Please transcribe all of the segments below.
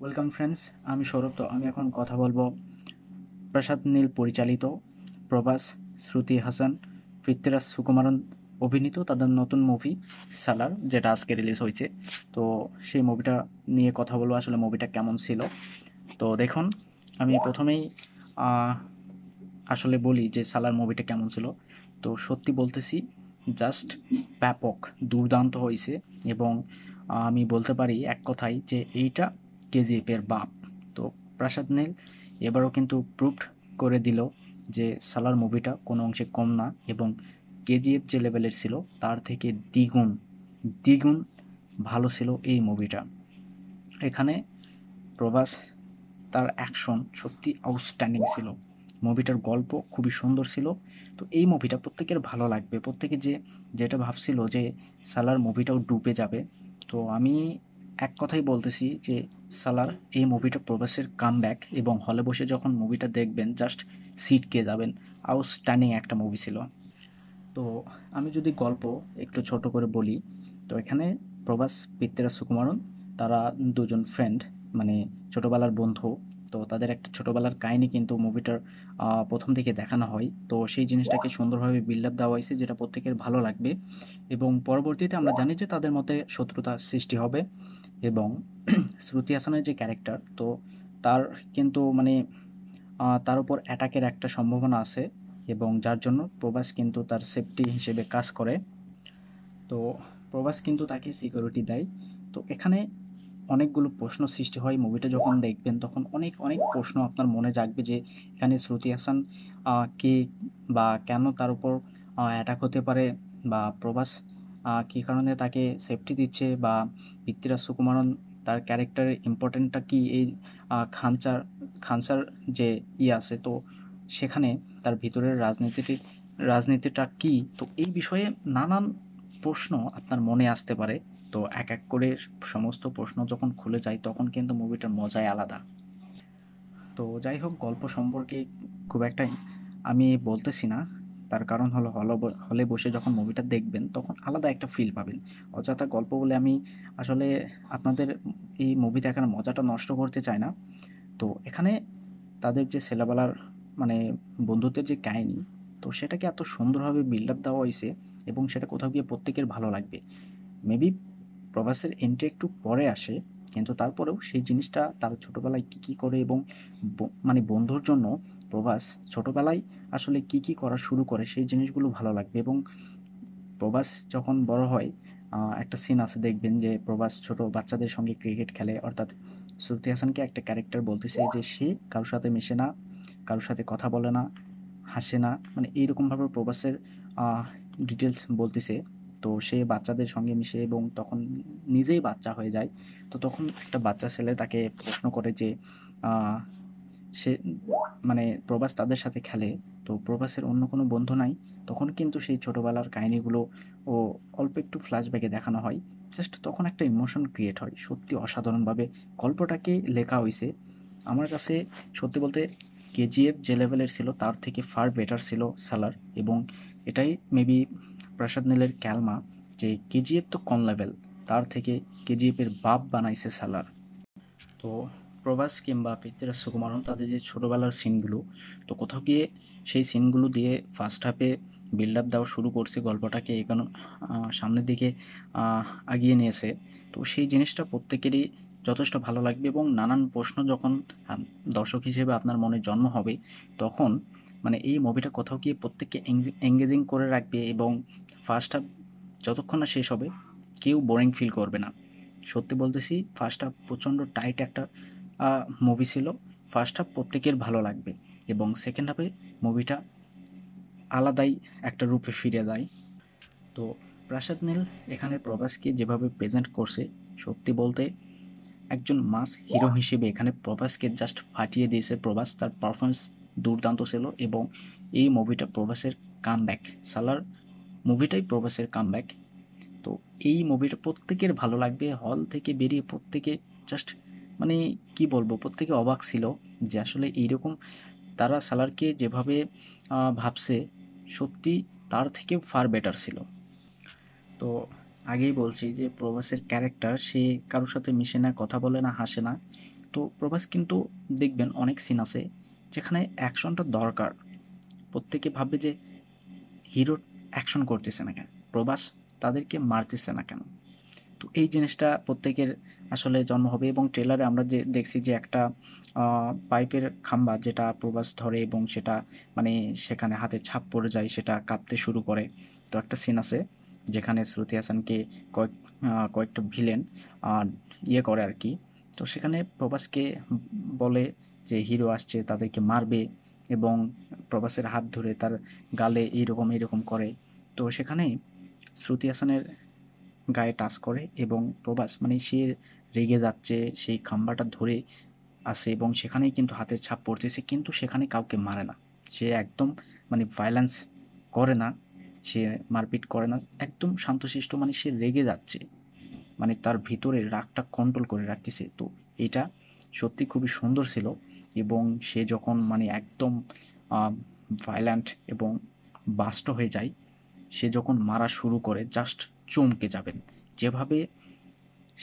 Welcome friends, আমি সৌরভ। তো আমি এখন কথা বলবো প্রসাদ নীল পরিচালিত, প্রভাস, শ্রুতি হাসান, পৃথ্বীরাজ সুকুমারন অভিনীত তাদের নতুন মুভি সালার, যেটা আজকে রিলিজ হয়েছে। তো সেই মুভিটা নিয়ে কথা বলবো, আসলে মুভিটা কেমন ছিল। তো দেখুন, আমি প্রথমেই আহ, আসলে বলি যে সালার মুভিটা কেমন ছিল। তো সত্যি বলতেছি, জাস্ট ব্যাপক, দুর্দান্ত হয়েছে। এবং আমি বলতে পারি এক কথায় যে এইটা কেজিএফের বাপ। তো প্রাসাদ নীল এবারও কিন্তু প্রুভড করে দিল যে সালার মুভিটা কোনো অংশে কম না, এবং কেজিএফ যে লেভেলের ছিল তার থেকে দ্বিগুণ দ্বিগুণ ভালো ছিল এই মুভিটা। এখানে প্রভাস, তার অ্যাকশন সত্যি আউটস্ট্যান্ডিং ছিল। মুভিটার গল্প খুবই সুন্দর ছিল। তো এই মুভিটা প্রত্যেকের ভালো লাগবে। প্রত্যেকে যেটা ভাবছিল যে সালার মুভিটাও ডুবে যাবে, তো আমি এক কথাই বলতেছি যে সালার, এই মুভিটা প্রভাসের কামব্যাক, এবং হলে বসে যখন মুভিটা দেখবেন জাস্ট সিটকে যাবেন। আউটস্ট্যান্ডিং একটা মুভি ছিল। তো আমি যদি গল্প একটু ছোট করে বলি, তো এখানে প্রভাস, পৃথ্বীরাজ সুকুমারন, তারা দুজন ফ্রেন্ড, মানে ছোটোবেলার বন্ধু। তো তাদের একটা ছোটোবেলার কাহিনী কিন্তু মুভিটার প্রথম দিকে দেখানো হয়। তো সেই জিনিসটাকে সুন্দরভাবে বিল্ড আপ দেওয়া হয়েছে, যেটা প্রত্যেকের ভালো লাগবে। এবং পরবর্তীতে আমরা জানি যে তাদের মধ্যে শত্রুতা সৃষ্টি হবে। এবং শ্রুতি হাসানের যে ক্যারেক্টার, তো তার কিন্তু মানে তার উপর অ্যাটাকের একটা সম্ভাবনা আছে, এবং যার জন্য প্রভাস কিন্তু তার সেফটি হিসেবে কাজ করে। তো প্রভাস কিন্তু তাকে সিকিউরিটি দেয়। তো এখানে অনেকগুলো প্রশ্ন সৃষ্টি হয়। মুভিটা যখন দেখবেন তখন অনেক অনেক প্রশ্ন আপনার মনে জাগবে যে এখানে শ্রুতি হাসান কে, বা কেন তার উপর অ্যাটাক হতে পারে, বা প্রভাস কী কারণে তাকে সেফটি দিচ্ছে, বা পৃথ্বীরাজ সুকুমারন তার ক্যারেক্টারের ইম্পর্টেন্টটা কি এই খানসার যে আছে, তো সেখানে তার ভিতরের রাজনীতিটা কি। তো এই বিষয়ে নানান প্রশ্ন আপনার মনে আসতে পারে। তো এক এক করে সমস্ত প্রশ্ন যখন খুলে যায় তখন কিন্তু মুভিটার মজাই আলাদা। তো যাই হোক, গল্প সম্পর্কে খুব একটা আমি বলতেছি না। তার কারণ হলো হলে বসে যখন মুভিটা দেখবেন তখন আলাদা একটা ফিল পাবেন। অযথা গল্প বলে আমি আসলে আপনাদের এই মুভি দেখার মজাটা নষ্ট করতে চাই না। তো এখানে তাদের যে ছেলেবেলার মানে বন্ধুত্বের যে কাহিনী, তো সেটাকে এত সুন্দরভাবে বিল্ড আপ দেওয়া হয়েছে, এবং সেটা কোথাও গিয়ে প্রত্যেকের ভালো লাগবে। মেবি প্রভাসের এন্ট্রি একটু পরে আসে, কিন্তু তারপরেও সেই জিনিসটা তার ছোটোবেলায় কী কী করে, এবং মানে বন্ধুর জন্য প্রভাস ছোটোবেলায় আসলে কী কী করা শুরু করে, সেই জিনিসগুলো ভালো লাগবে। এবং প্রভাস যখন বড় হয়, একটা সিন আছে, দেখবেন যে প্রভাস ছোট বাচ্চাদের সঙ্গে ক্রিকেট খেলে, অর্থাৎ শ্রুতি হাসানকে একটা ক্যারেক্টার বলতেছে যে সে কারোর সাথে মেশে না, কারোর সাথে কথা বলে না, হাসে না, মানে এইরকমভাবে প্রভাসের ডিটেলস বলতেছে। তো সে বাচ্চাদের সঙ্গে মিশে এবং তখন নিজেই বাচ্চা হয়ে যায়। তো তখন একটা বাচ্চা ছেলে তাকে প্রশ্ন করে যে আহ, সে মানে প্রভাস তাদের সাথে খেলে, তো প্রভাসের অন্য কোনো বন্ধু নাই। তখন কিন্তু সেই ছোটোবেলার কাহিনীগুলো ও অল্প একটু ফ্ল্যাশব্যাকে দেখানো হয়। জাস্ট তখন একটা ইমোশন ক্রিয়েট হয়। সত্যি অসাধারণভাবে গল্পটাকে লেখা হয়েছে। আমার কাছে সত্যি বলতে কেজিএফ যে লেভেলের ছিল তার থেকে ফার বেটার ছিল সালার। এবং এটাই মেবি প্রসাদ নীলের ক্যালমা, যে কেজিএফ তো কোন লেভেল, তার থেকে কেজিএফের বাপ বানাইছে সালার। তো প্রভাস কিংবা পৃথ্বীরাজ সুকুমারন তাদের যে ছোটোবেলার সিনগুলো, তো কোথাও গিয়ে সেই সিনগুলো দিয়ে ফার্স্ট হাফে বিল্ড আপ দেওয়া শুরু করছে, গল্পটাকে এগোনো সামনের দিকে আহ, আগিয়ে নিয়েছে। তো সেই জিনিসটা প্রত্যেকেরই যথেষ্ট ভালো লাগবে। এবং নানান প্রশ্ন যখন দর্শক হিসেবে আপনার মনে জন্ম হবে, তখন মানে এই মুভিটা কোথাও গিয়ে প্রত্যেককে এঙ্গেজিং করে রাখবে। এবং ফার্স্ট হাফ যতক্ষণ না শেষ হবে কেউ বোরিং ফিল করবে না। সত্যি বলতেছি, ফার্স্ট হাফ প্রচণ্ড টাইট একটা মুভি ছিল। ফার্স্ট হাফ প্রত্যেকের ভালো লাগবে, এবং সেকেন্ড হাফে মুভিটা আলাদাই একটা রূপে ফিরে যায়। তো প্রাসাদ নীল এখানে প্রভাসকে যেভাবে প্রেজেন্ট করছে, সত্যি বলতে একজন মাস হিরো হিসেবে এখানে প্রভাসকে জাস্ট ফাটিয়ে দিয়েছে। প্রভাস, তার পারফরমেন্স দুর্দান্ত ছিল। এবং এই মুভিটা প্রভাসের কামব্যাক। সালার মুভিটাই প্রভাসের কামব্যাক। তো এই মুভিটা প্রত্যেকের ভালো লাগবে। হল থেকে বেরিয়ে প্রত্যেকে জাস্ট মানে কি বলবো, প্রত্যেকে অবাক ছিল যে আসলে এইরকম তারা সালারকে যেভাবে ভাবছে, সত্যি তার থেকে ফার বেটার ছিল। তো আগেই বলছি যে প্রভাসের ক্যারেক্টার, সে কারোর সাথে মিশে না, কথা বলে না, হাসে না। তো প্রভাস কিন্তু দেখবেন অনেক সিন আছে যেখানে অ্যাকশনটা দরকার। প্রত্যেকে ভাববে যে হিরো অ্যাকশন করতেছে না কেন, প্রভাস তাদেরকে মারতেছে না কেন। তো এই জিনিসটা প্রত্যেকের আসলে জন্ম হবে। এবং ট্রেলারে আমরা যে দেখছি যে একটা পাইপের খাম্বা যেটা প্রভাস ধরে এবং সেটা মানে সেখানে হাতে ছাপ পড়ে যায়, সেটা কাঁপতে শুরু করে। তো একটা সিন আছে যেখানে শ্রুতি হাসানকে কয়েকটা ভিলেন ইয়ে করে আর কি। তো সেখানে প্রভাসকে বলে যে হিরো আসছে, তাদেরকে মারবে, এবং প্রভাসের হাত ধরে তার গালে এইরকম এইরকম করে। তো সেখানেই শ্রুতি হাসানের গায়ে টাচ করে এবং প্রভাস মানে সে রেগে যাচ্ছে, সেই খাম্বাটা ধরে আছে এবং সেখানেই কিন্তু হাতের ছাপ পড়তেছে, কিন্তু সেখানে কাউকে মারে না। সে একদম মানে ভায়োলেন্স করে না, সে মারপিট করে না, একদম শান্তশিষ্ট, মানে সে রেগে যাচ্ছে, মানে তার ভিতরে রাগটা কন্ট্রোল করে রাখতেছে। তো এটা সত্যি খুবই সুন্দর ছিল। এবং সে যখন মানে একদম ভায়োলেন্ট এবং বাস্ট হয়ে যায়, সে যখন মারা শুরু করে জাস্ট চমকে যাবেন। যেভাবে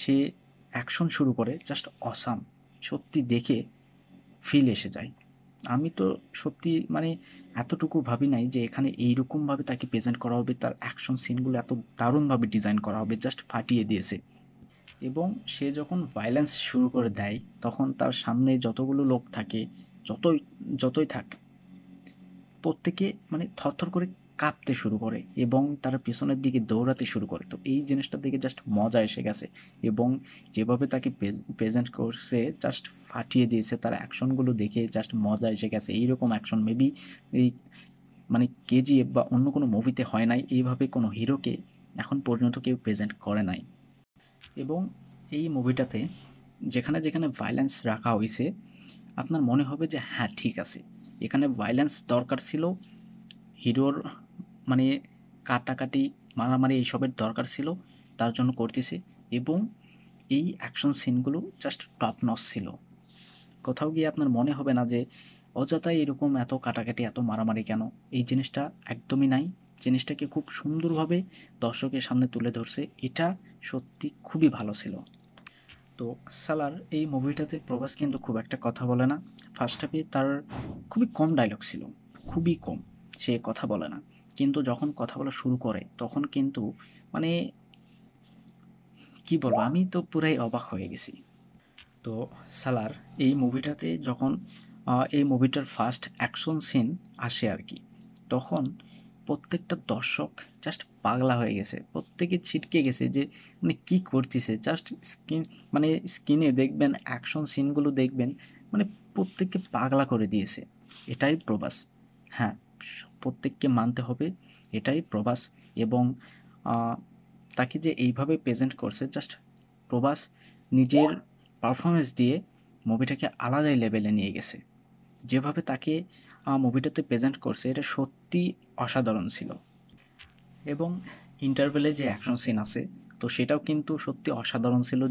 সে অ্যাকশন শুরু করে জাস্ট অসাম, সত্যি দেখে ফিল এসে যায়। আমি তো সত্যি মানে এতটুকু ভাবি নাই যে এখানে এইরকমভাবে তাকে প্রেজেন্ট করা হবে, তার অ্যাকশন সিনগুলো এত দারুণভাবে ডিজাইন করা হবে, জাস্ট ফাটিয়ে দিয়েছে। এবং সে যখন ভায়োলেন্স শুরু করে দেয় তখন তার সামনে যতগুলো লোক থাকে, যতই যতই থাক, প্রত্যেকে মানে থরথর করে কাঁপতে শুরু করে এবং তারা পেছনের দিকে দৌড়াতে শুরু করে। তো এই জিনিসটা দেখে জাস্ট মজা এসে গেছে। এবং যেভাবে তাকে প্রেজেন্ট করছে জাস্ট ফাটিয়ে দিয়েছে, তার অ্যাকশনগুলো দেখে জাস্ট মজা এসে গেছে। এইরকম অ্যাকশন মেবি এই মানে কেজিএফ বা অন্য কোনো মুভিতে হয় নাই, এইভাবে কোনো হিরোকে এখন পর্যন্ত কেউ প্রেজেন্ট করে নাই। এবং এই মুভিটাতে যেখানে যেখানে ভায়োলেন্স রাখা হয়েছে, আপনার মনে হবে যে হ্যাঁ ঠিক আছে, এখানে ভায়োলেন্স দরকার ছিল, হিরোর মানে কাটাকাটি, মারামারি এইসবের দরকার ছিল, তার জন্য করতেছে। এবং এই অ্যাকশন সিনগুলো জাস্ট টপ নচ ছিল। কোথাও গিয়ে আপনার মনে হবে না যে অযথাই এরকম এত কাটাকাটি, এত মারামারি কেন। এই জিনিসটা একদমই নাই। জিনিসটাকে খুব সুন্দরভাবে দর্শকের সামনে তুলে ধরছে। এটা সত্যি খুবই ভালো ছিল। তো সালার এই মুভিটাতে প্রভাস কিন্তু খুব একটা কথা বলে না। ফার্স্ট হাফে তার খুবই কম ডায়লগ ছিল, খুবই কম, সে কথা বলে না। কিন্তু যখন কথা বলা শুরু করে তখন কিন্তু মানে কি বলবো, আমি তো পুরাই অবাক হয়ে গেছি। তো সালার এই মুভিটাতে যখন এই মুভিটার ফার্স্ট অ্যাকশন সিন আসে আর কি, তখন প্রত্যেকটা দর্শক জাস্ট পাগলা হয়ে গেছে, প্রত্যেকে ছিটকে গেছে যে মানে কি করতেছে। জাস্ট স্ক্রিন মানে স্ক্রিনে দেখবেন অ্যাকশন সিনগুলো দেখবেন, মানে প্রত্যেককে পাগলা করে দিয়েছে। এটাই প্রভাস। হ্যাঁ, প্রত্যেককে মানতে হবে, এটাই প্রভাস। এবং তাকে যে এইভাবে প্রেজেন্ট করছে, জাস্ট প্রভাস নিজের পারফরমেন্স দিয়ে মুভিটাকে আলাদাই লেভেলে নিয়ে গেছে। যেভাবে তাকে মুভিটাতে প্রেজেন্ট করছে এটা সত্যি অসাধারণ ছিল। এবং ইন্টারভেলে যে অ্যাকশন সিন আছে, তো সেটাও কিন্তু সত্যি অসাধারণ ছিল।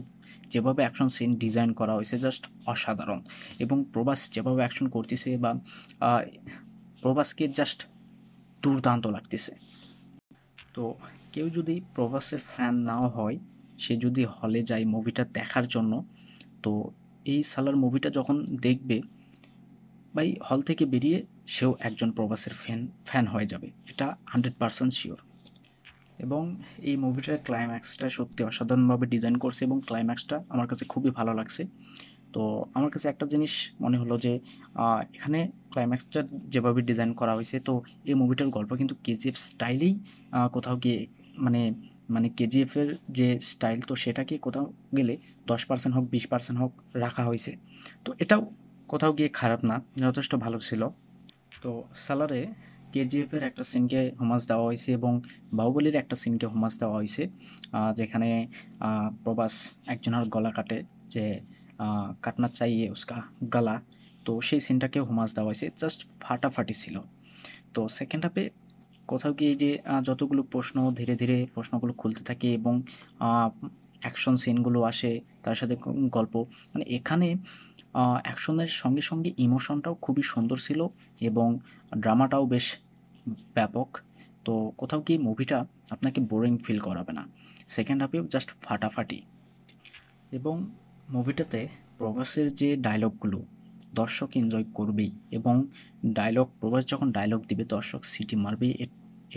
যেভাবে অ্যাকশন সিন ডিজাইন করা হয়েছে জাস্ট অসাধারণ। এবং প্রভাস যেভাবে অ্যাকশন করতেছে বা আহ, প্রভাসকে জাস্ট দুর্দান্ত লাগতেছে। তো কেউ যদি প্রভাসের ফ্যান নাও হয়, সে যদি হলে যায় মুভিটা দেখার জন্য, তো এই সালার মুভিটা যখন দেখবে, ভাই হল থেকে বেরিয়ে সেও একজন প্রভাসের ফ্যান হয়ে যাবে, এটা 100% শিওর। এবং এই মুভিটার ক্লাইম্যাক্সটা সত্যি অসাধারণভাবে ডিজাইন করছে এবং ক্লাইম্যাক্সটা আমার কাছে খুবই ভালো লাগছে। তো আমার কাছে একটা জিনিস মনে হলো যে এখানে ক্লাইম্যাক্সটা যেভাবে ডিজাইন করা হয়েছে, তো এই মুভিটার গল্প কিন্তু কেজিএফ স্টাইলেই কোথাও গিয়ে মানে মানে কেজিএফের যে স্টাইল, তো সেটাকে কোথাও গেলে 10% হোক 20% হোক রাখা হয়েছে। তো এটাও কোথাও গিয়ে খারাপ না, যথেষ্ট ভালো ছিল। তো সালারে কেজিএফের একটা সিনকে হোমাজ দেওয়া হয়েছে এবং বাহুবলীর একটা সিনকে হোমাজ দেওয়া হয়েছে, যেখানে প্রভাস একজনের গলা কাটে, যে কাটনা চাইয়ে উসকা গলা। তো সেই সিনটাকেও হোমাজ দেওয়া হয়েছে, জাস্ট ফাটাফাটি ছিল। তো সেকেন্ড হাফে কোথাও গিয়ে যে যতগুলো প্রশ্ন, ধীরে ধীরে প্রশ্নগুলো খুলতে থাকে এবং অ্যাকশন সিনগুলো আসে, তার সাথে গল্প, মানে এখানে অ্যাকশনের সঙ্গে সঙ্গে ইমোশনটাও খুবই সুন্দর ছিল এবং ড্রামাটাও বেশ ব্যাপক। তো কোথাও গিয়ে মুভিটা আপনাকে বোরিং ফিল করাবে না। সেকেন্ড হাফেও জাস্ট ফাটাফাটি। এবং মুভিটাতে প্রভাসের যে ডায়লগগুলো দর্শক এনজয় করবেই, এবং প্রভাস যখন ডায়লগ দিবে দর্শক সিটি মারবেই,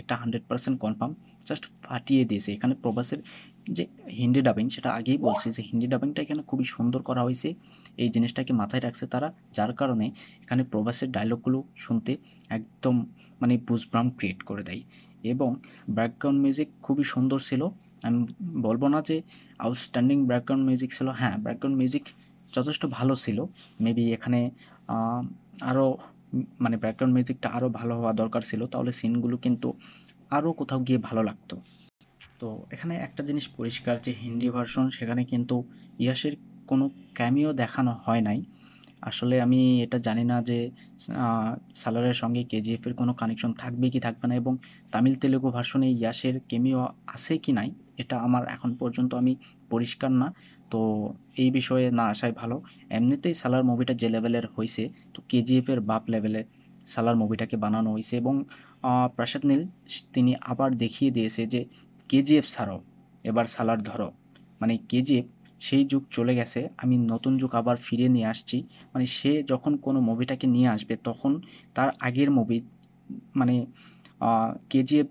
এটা 100% কনফার্ম। জাস্ট ফাটিয়ে দিয়েছে এখানে প্রভাসের যে হিন্দি ডাবিং, সেটা আগেই বলছি যে হিন্দি ডাবিংটা এখানে খুবই সুন্দর করা হয়েছে। এই জিনিসটাকে মাথায় রাখছে তারা, যার কারণে এখানে প্রভাসের ডায়লগগুলো শুনতে একদম মানে গুজবাম্প ক্রিয়েট করে দেয়। এবং ব্যাকগ্রাউন্ড মিউজিক খুবই সুন্দর ছিল। আমি বলবো না যে আউটস্ট্যান্ডিং ব্যাকগ্রাউন্ড মিউজিক ছিল, হ্যাঁ ব্যাকগ্রাউন্ড মিউজিক যথেষ্ট ভালো ছিল। মেবি এখানে আরও মানে ব্যাকগ্রাউন্ড মিউজিকটা আরও ভালো হওয়া দরকার ছিল, তাহলে সিনগুলো কিন্তু আরও কোথাও গিয়ে ভালো লাগতো। তো এখানে একটা জিনিস পরিষ্কার যে হিন্দি ভার্সন, সেখানে কিন্তু ইয়াসের কোনো ক্যামিও দেখানো হয় নাই। আসলে আমি এটা জানি না যে সালারের সঙ্গে কেজিএফের কোনো কানেকশন থাকবে কি থাকবে না, এবং তামিল তেলেগু ভার্সনে ইয়াসের ক্যামিও আছে কি নাই এটা আমার এখন পর্যন্ত আমি পরিষ্কার না। তো এই বিষয়ে না আসাই ভালো। এমনিতেই সালার মুভিটা যে লেভেলের হয়েছে, তো কেজিএফের বাপ লেভেলে সালার মুভিটাকে বানানো হয়েছে। এবং প্রসাদ নীল তিনি আবার দেখিয়ে দিয়েছে যে কেজিএফ ছাড়ো, এবার সালার ধরো। মানে কেজিএফ সেই যুগ চলে গেছে, আমি নতুন যুগ আবার ফিরে নিয়ে আসছি। মানে সে যখন কোনো মুভিটাকে নিয়ে আসবে তখন তার আগের মুভি মানে কেজিএফ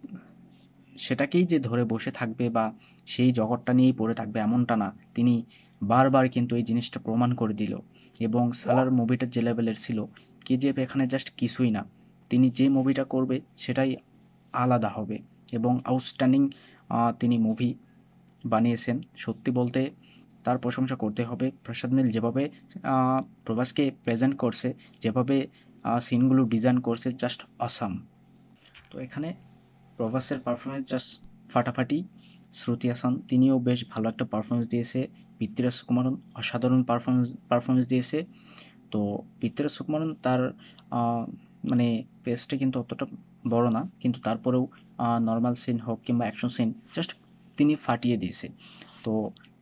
সেটাকেই যে ধরে বসে থাকবে বা সেই জগৎটা নিয়েই পড়ে থাকবে এমনটা না। তিনি বারবার কিন্তু এই জিনিসটা প্রমাণ করে দিল। এবং সালার মুভিটা যে লেভেলের ছিল, কেজিএফ এখানে জাস্ট কিছুই না। তিনি যে মুভিটা করবে সেটাই আলাদা হবে, এবং আউটস্ট্যান্ডিং তিনি মুভি বানিয়েছেন। সত্যি বলতে তার প্রশংসা করতে হবে। প্রসাদ নীল যেভাবে প্রভাসকে প্রেজেন্ট করছে, যেভাবে সিনগুলো ডিজাইন করছে, জাস্ট অসাম। তো এখানে প্রভাসের পারফরমেন্স জাস্ট ফাটাফাটি। শ্রুতি হাসান তিনিও বেশ ভালো একটা পারফরমেন্স দিয়েছে। পৃথ্বীরাজ সুকুমারন অসাধারণ পারফরমেন্স দিয়েছে। তো পৃথ্বীরাজ সুকুমারন তার মানে পেজটা কিন্তু অতটা বড় না, কিন্তু তারপরেও নর্মাল সিন হোক কিংবা অ্যাকশন সিন জাস্ট তিনি ফাটিয়ে দিয়েছে। তো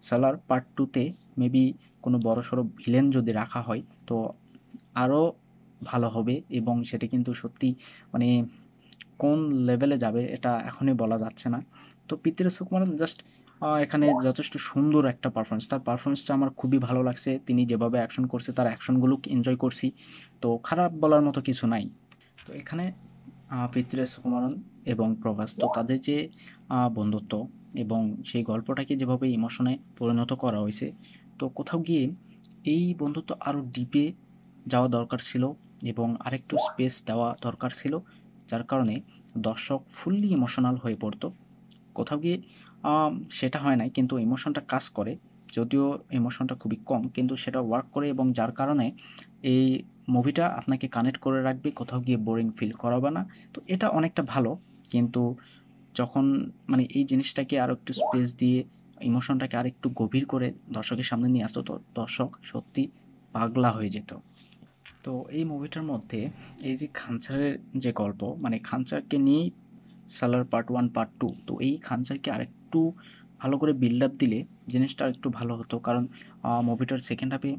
সালার পার্ট 2-তে মেবি কোনো বড়সড় ভিলেন যদি রাখা হয় তো আরও ভালো হবে, এবং সেটা কিন্তু সত্যি মানে কোন লেভেলে যাবে এটা এখনই বলা যাচ্ছে না। তো পৃথ্বীরাজ সুকুমারন জাস্ট এখানে যথেষ্ট সুন্দর একটা পারফরমেন্স, তার পারফরমেন্সটা আমার খুবই ভালো লাগছে। তিনি যেভাবে অ্যাকশন করছে তার অ্যাকশনগুলো এনজয় করছি, তো খারাপ বলার মতো কিছু নাই। তো এখানে পৃথ্বীরাজ সুকুমারন এবং প্রভাস, তো তাদের যে বন্ধুত্ব এবং সেই গল্পটাকে যেভাবে ইমোশনে পরিণত করা হয়েছে, তো কোথাও গিয়ে এই বন্ধুত্ব আরও ডিপে যাওয়া দরকার ছিল এবং আরেকটু স্পেস দেওয়া দরকার ছিল, যার কারণে দর্শক ফুললি ইমোশনাল হয়ে পড়তো। কোথাও গিয়ে সেটা হয় নাই, কিন্তু ইমোশনটা কাজ করে। যদিও ইমোশনটা খুবই কম, কিন্তু সেটা ওয়ার্ক করে, এবং যার কারণে এই মুভিটা আপনাকে কানেক্ট করে রাখবে, কোথাও গিয়ে বোরিং ফিল করাবে না। তো এটা অনেকটা ভালো। কিন্তু যখন মানে এই জিনিসটাকে আরও একটু স্পেস দিয়ে ইমোশনটাকে আরেকটু গভীর করে দর্শকের সামনে নিয়ে আসতো, তো দর্শক সত্যি পাগলা হয়ে যেত। তো এই মুভিটার মধ্যে এই যে খানসারের যে গল্প, মানে খানসারকে নিয়েই সালার পার্ট 1 পার্ট 2, তো এই খানসারকে আরেকটু ভালো করে বিল্ড আপ দিলে জিনিসটা আরেকটু ভালো হতো। কারণ মুভিটার সেকেন্ড হাফে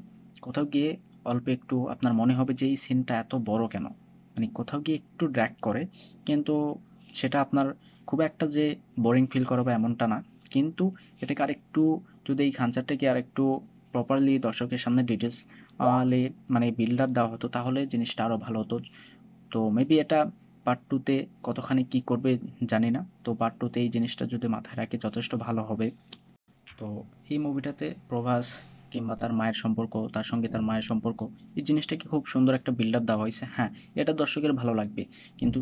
কোথাও গিয়ে অল্প একটু আপনার মনে হবে যে এই সিনটা এত বড় কেন, মানে কোথাও গিয়ে একটু ড্র্যাগ করে, কিন্তু সেটা আপনার খুব একটা যে বোরিং ফিল করাবে এমনটা না। কিন্তু এটাকে আরেকটু যদি এই খানসারটাকে আরেকটু প্রপারলি দর্শকের সামনে ডিটেলস মানে বিল্ড আপ দেওয়া হতো, তাহলে জিনিসটা আরও ভালো হতো। তো মেবি এটা পার্ট 2-তে কতখানি কী করবে জানি না। তো পার্ট 2-তে এই জিনিসটা যদি মাথায় রাখে যথেষ্ট ভালো হবে। তো এই মুভিটাতে প্রভাস কিংবা তার মায়ের সম্পর্ক, তার সঙ্গে তার মায়ের সম্পর্ক, এই জিনিসটাকে খুব সুন্দর একটা বিল্ড আপ দেওয়া হয়েছে। হ্যাঁ, এটা দর্শকের ভালো লাগবে, কিন্তু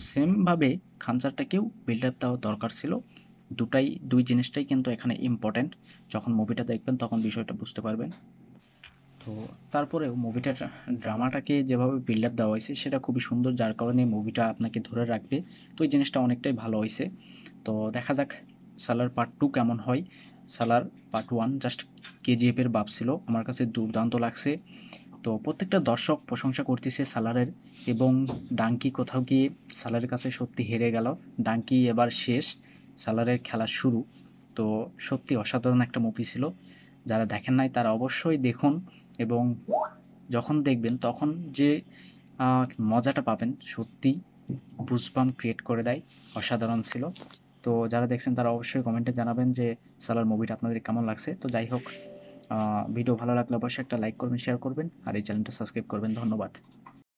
সেমভাবে খানসারটাকেও বিল্ড আপ দেওয়া দরকার ছিল। দুই জিনিসটাই কিন্তু এখানে ইম্পর্ট্যান্ট। যখন মুভিটা দেখবেন তখন বিষয়টা বুঝতে পারবেন। তো তারপরেও মুভিটার ড্রামাটাকে যেভাবে বিল্ড আপ দেওয়া হয়েছে সেটা খুবই সুন্দর, যার কারণে মুভিটা আপনাকে ধরে রাখবে। তো এই জিনিসটা অনেকটাই ভালো হয়েছে। তো দেখা যাক সালার পার্ট 2 কেমন হয়। সালার পার্ট 1 জাস্ট কেজিএফের বাপ ছিল, আমার কাছে দুর্দান্ত লাগছে। তো প্রত্যেকটা দর্শক প্রশংসা করতেছে সালারের, এবং ডাঙ্কি কোথাও গিয়ে সালারের কাছে সত্যি হেরে গেল। ডাঙ্কি এবার শেষ, সালারের খেলা শুরু। তো সত্যি অসাধারণ একটা মুভি ছিল। যারা দেখেন নাই তারা অবশ্যই দেখুন, এবং যখন দেখবেন তখন যে মজাটা পাবেন সত্যি বুজবাম্প ক্রিয়েট করে দেয়, অসাধারণ ছিল। তো যারা দেখছেন তারা অবশ্যই কমেন্টে জানাবেন যে সালার মুভিটা আপনাদের কেমন লাগছে। তো যাই হোক, ভিডিও ভালো লাগলে অবশ্যই একটা লাইক করবেন, শেয়ার করবেন আর এই চ্যানেলটা সাবস্ক্রাইব করবেন। ধন্যবাদ।